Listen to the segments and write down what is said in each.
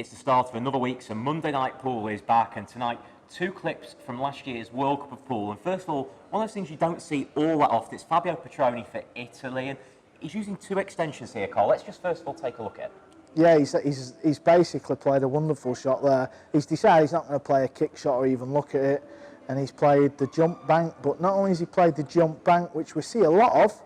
It's the start of another week, so Monday Night Pool is back, and tonight, two clips from last year's World Cup of Pool. And first of all, one of those things you don't see all that often, it's Fabio Petroni for Italy, and he's using two extensions here, Cole. Let's just first of all take a look at it. Yeah, he's basically played a wonderful shot there. He's decided he's not going to play a kick shot or even look at it, and he's played the jump bank. But not only has he played the jump bank, which we see a lot of,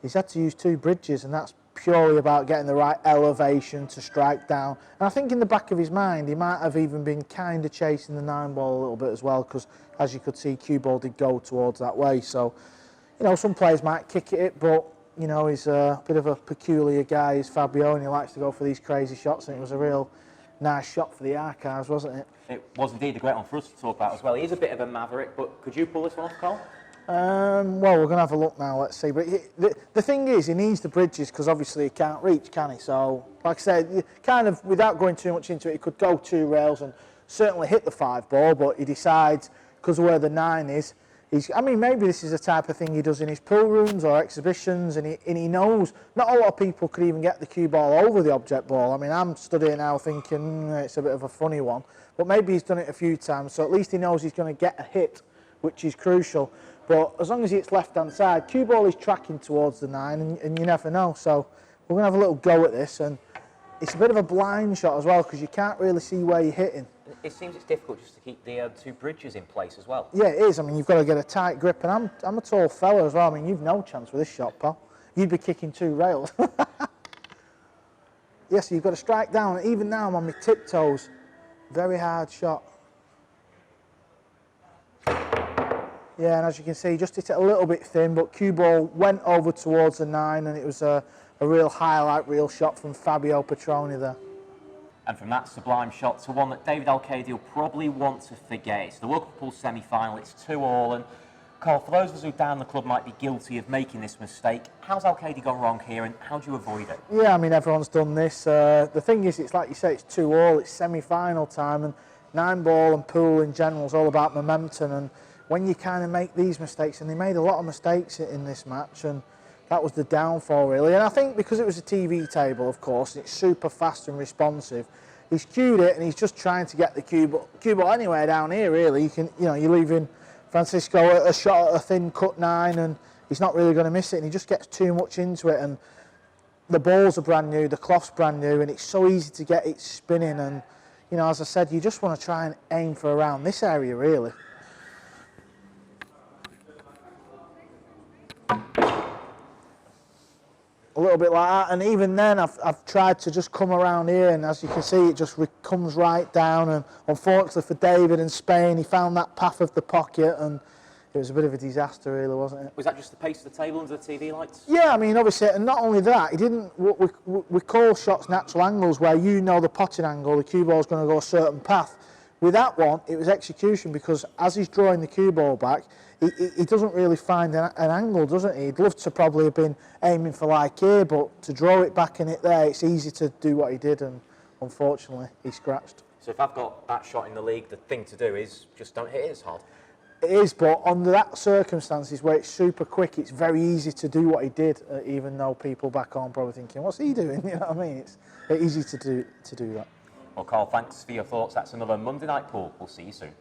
he's had to use two bridges, and that's purely about getting the right elevation to strike down. And I think in the back of his mind, he might have even been kind of chasing the 9-ball a little bit as well, because as you could see, cue ball did go towards that way. So, you know, some players might kick at it, but you know, he's a bit of a peculiar guy, he's Fabio, and he likes to go for these crazy shots, and it was a real nice shot for the archives, wasn't it? It was indeed a great one for us to talk about as well. He is a bit of a maverick, but could you pull this one off, Cole? Well, we're going to have a look now, let's see. But the thing is, he needs the bridges because obviously he can't reach, can he? So, like I said, kind of, without going too much into it, he could go 2 rails and certainly hit the 5-ball, but he decides, because of where the 9 is, I mean, maybe this is the type of thing he does in his pool rooms or exhibitions, and he knows not a lot of people could even get the cue ball over the object ball. I mean, I'm studying now thinking it's a bit of a funny one, but maybe he's done it a few times, so at least he knows he's going to get a hit, which is crucial. But as long as it's left-hand side, cue ball is tracking towards the 9, and you never know. So we're going to have a little go at this, and it's a bit of a blind shot as well because you can't really see where you're hitting. It seems it's difficult just to keep the two bridges in place as well. Yeah, it is. I mean, you've got to get a tight grip, and I'm a tall fella as well. I mean, you've no chance with this shot, pal. You'd be kicking 2 rails. Yes, you've got to strike down. Even now, I'm on my tiptoes. Very hard shot. Yeah, and as you can see, just hit it a little bit thin, but cue ball went over towards the 9, and it was a real highlight reel shot from Fabio Petroni there. And from that sublime shot to one that David Alcade will probably want to forget. It's the World Cup Pool semi-final, it's 2-2, and Cole, for those of us who down the club might be guilty of making this mistake, how's Alcade gone wrong here, and how do you avoid it? Yeah, I mean, everyone's done this. The thing is, it's like you say, it's 2-2, it's semi-final time, and 9-ball and pool in general is all about momentum, and when you kind of make these mistakes, and they made a lot of mistakes in this match, and that was the downfall really. And I think because it was a TV table, of course, and it's super fast and responsive, he's cued it and he's just trying to get the cue ball anywhere down here really. You're leaving Francisco a shot at a thin cut 9 and he's not really going to miss it, and he just gets too much into it, and the balls are brand new, the cloth's brand new, and it's so easy to get it spinning, and you know, as I said, you just want to try and aim for around this area really. A little bit like that, and even then I've tried to just come around here, and as you can see, it just comes right down, and unfortunately for David in Spain, he found that path of the pocket, and it was a bit of a disaster really, wasn't it? Was that just the pace of the table under the TV lights? Yeah, I mean, obviously, and not only that, he didn't, we call shots natural angles, where you know the potting angle, the cue ball's going to go a certain path. With that one, it was execution, because as he's drawing the cue ball back, he doesn't really find an angle, doesn't he? He'd love to probably have been aiming for like here, but to draw it back and it there, it's easy to do what he did, and unfortunately, he scratched. So if I've got that shot in the league, the thing to do is just don't hit it as hard. It is, but under that circumstances where it's super quick, it's very easy to do what he did, even though people back home probably thinking, what's he doing? You know what I mean? It's easy to do that. Well, Carl, thanks for your thoughts. That's another Monday Night Pool. We'll see you soon.